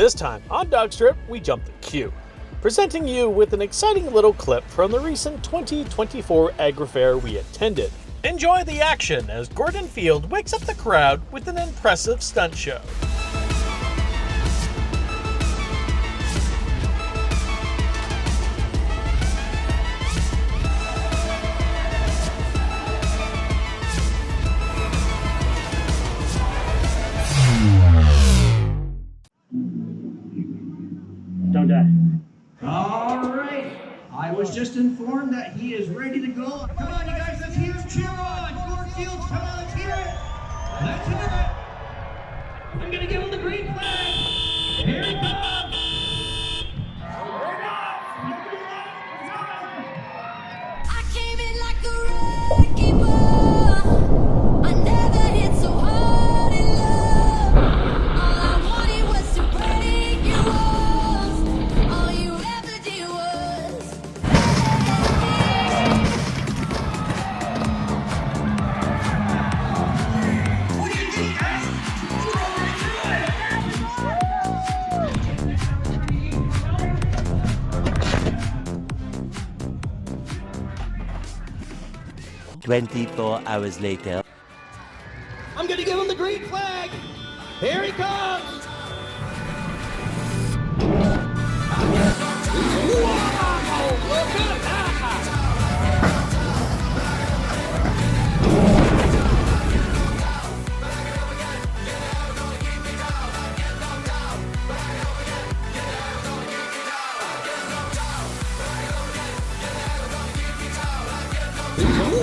This time on DawgStrip, we jump the queue, presenting you with an exciting little clip from the recent 2024 Agrifair we attended. Enjoy the action as Gordon Field wakes up the crowd with an impressive stunt show. Don't die. All right. I was just informed that he is ready to go. Come on, you guys, let's hear him cheer on. Gordon Fields, come on, let's hear it. Let's hear it. I'm going to give him the green flag. Here he comes. I came in like a wrecking ball. I never hit so hard in love. All I wanted was to break your walls. All you ever did was What do you think, guys? We're already through it. 24 hours later. I'm going to give him the green flag. Here he comes. Wow, look at that.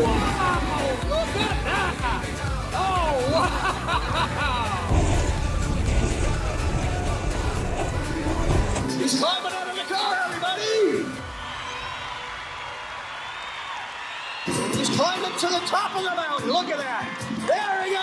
Wow, look at that. Oh, wow. He's climbing out of the car, everybody. He's climbing to the top of the mountain. Look at that. There he